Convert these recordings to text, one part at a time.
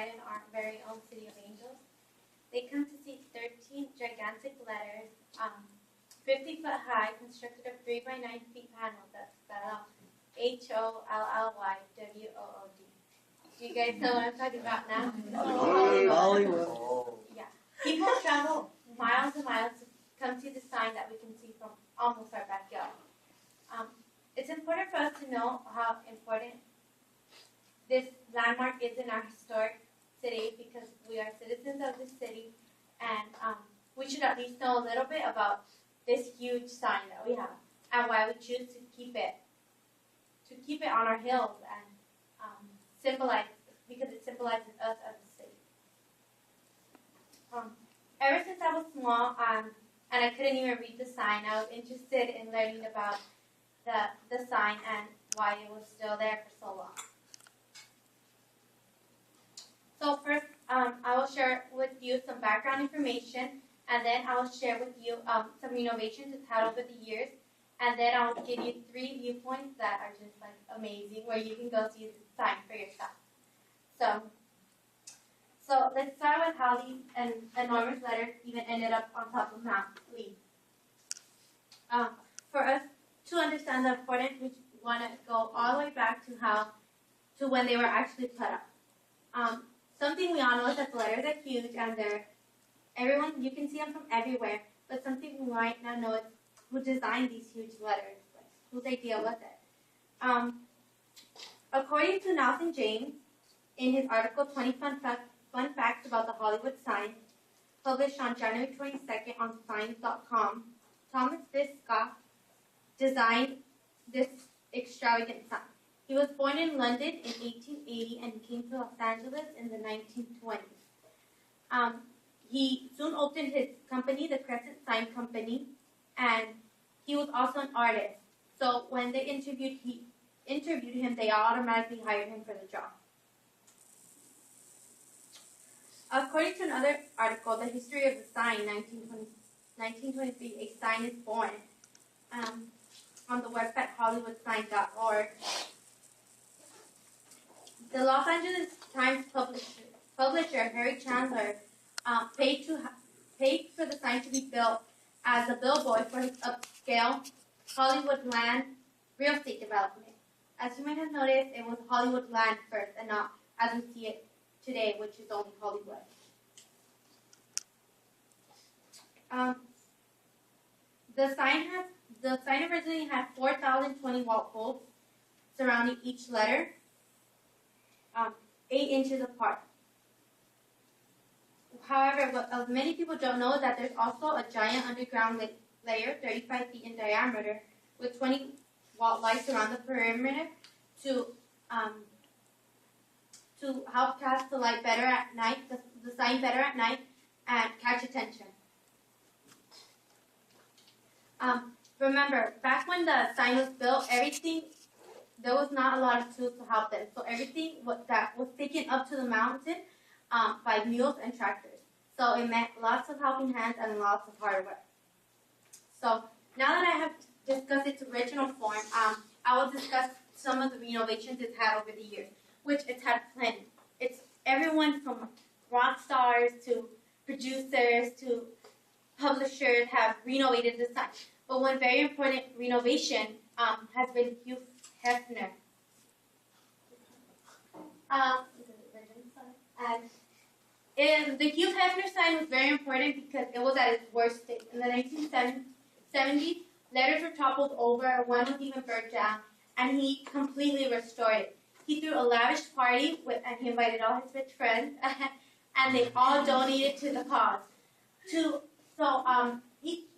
right in our very own City of Angels. They come to see 13 gigantic letters, 50 foot high, constructed of 3 by 9 feet panels that spell out HOLLYWOOD. Do you guys know what I'm talking about now? Hollywood. Yeah. People travel miles and miles to come see the sign that we can see from almost our backyard. It's important for us to know how important this landmark is in our historic city because we are citizens of the city, and we should at least know a little bit about this huge sign that we have and why we choose to keep it on our hills and because it symbolizes us as a city. Ever since I was small, and I couldn't even read the sign, I was interested in learning about the sign and why it was still there for so long. So first, I will share with you some background information, and then I will share with you some renovations it's had over the years, and then I will give you 3 viewpoints that are just like amazing, where you can go see the sign for yourself. So let's start with how these enormous letters even ended up on top of Mount Lee. For us to understand the importance, we want to go all the way back to when they were actually put up. Something we all know is that the letters are huge, and you can see them from everywhere. But something we might not know is who designed these huge letters. Like, whose idea was it? According to Nelson James, in his article 20 Fun Facts about the Hollywood Sign, published on January 22nd on Signs.com, Thomas Fisk Scott designed this extravagant sign. He was born in London in 1880 and came to Los Angeles in the 1920s. He soon opened his company, the Crescent Sign Company, and he was also an artist. So when they interviewed him, they automatically hired him for the job. According to another article, The History of the Sign, 1923, A Sign is Born, on the website hollywoodsign.org, the Los Angeles Times publisher Harry Chandler paid for the sign to be built as a billboard for his upscale Hollywood land real estate development. As you might have noticed, it was Hollywood land first and not as we see it today, which is only Hollywood. The sign originally had 4,020 watt bulbs surrounding each letter, 8 inches apart. However, what many people don't know is that there's also a giant underground layer, 35 feet in diameter, with 20 watt lights around the perimeter to help cast the light better at night, the sign better at night, and catch attention. Remember, back when the sign was built, there was not a lot of tools to help them. So everything that was taken up to the mountain by mules and tractors. So it meant lots of helping hands and lots of hard work. So now that I have discussed its original form, I will discuss some of the renovations it's had over the years, which it's had plenty. It's everyone from rock stars to producers to publishers have renovated the sign. But one very important renovation has been Hugh Hefner. And the Hugh Hefner sign was very important because it was at its worst state. In the 1970s, letters were toppled over, one was even burnt down, and he completely restored it. He threw a lavish party, and he invited all his rich friends, and they all donated to the cause.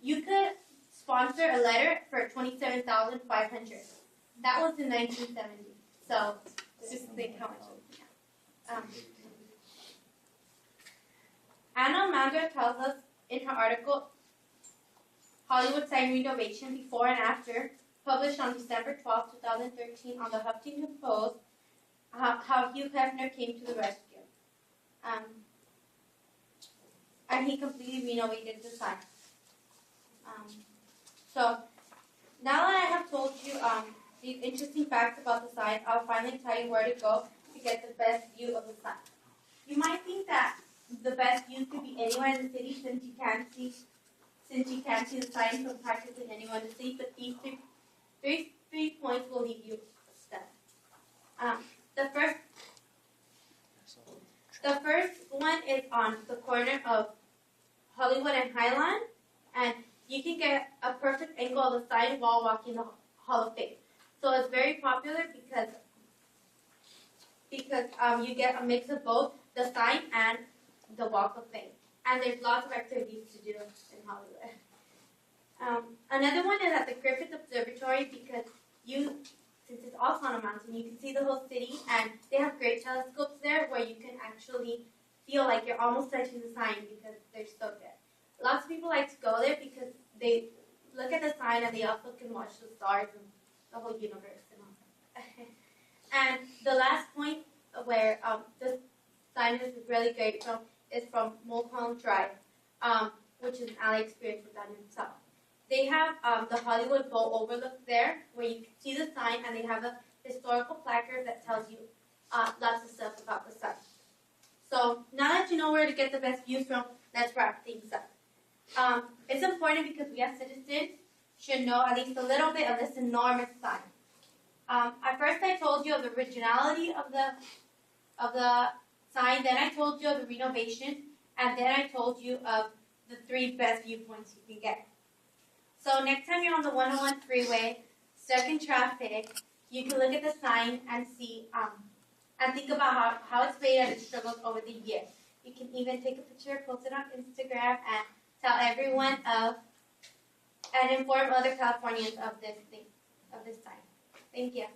You could sponsor a letter for $27,500. That was in 1970. So just think how much it was. Anna Mandra tells us in her article, Hollywood Sign Renovation Before and After, published on December 12, 2013 on the Huffington Post, how Hugh Hefner came to the rescue. And he completely renovated the sign. So now that I have told you these interesting facts about the sign, I'll finally tell you where to go to get the best view of the sign. you might think that the best view could be anywhere in the city since you can't see the sign from practically anywhere in the city, but these three points will leave you stuck. The first one is on the corner of Hollywood and Highland, and you can get a perfect angle of the sign while walking the Hall of Fame. So it's very popular because you get a mix of both the sign and the Walk of Fame. And there's lots of activities to do in Hollywood. Another one is at the Griffith Observatory because since it's also on a mountain, you can see the whole city, and they have great telescopes there where you can actually feel like you're almost touching the sign because they're so good. Lots of people like to go there because they look at the sign and they also can watch the stars and the whole universe and all that. And the last point where this sign is really great from is from Mulholland Drive, which is an alley experience within itself. They have the Hollywood Bowl overlook there, where you can see the sign, and they have a historical placard that tells you lots of stuff about the sign. So now that you know where to get the best views from, let's wrap things up. It's important because we as citizens should know at least a little bit of this enormous sign. At first I told you of the originality of the sign, then I told you of the renovation, and then I told you of the 3 best viewpoints you can get. So next time you're on the 101 freeway, stuck in traffic, you can look at the sign and see, and think about how it's made and its struggles over the years. You can even take a picture, post it on Instagram, and tell everyone and inform other Californians of this sign. Thank you.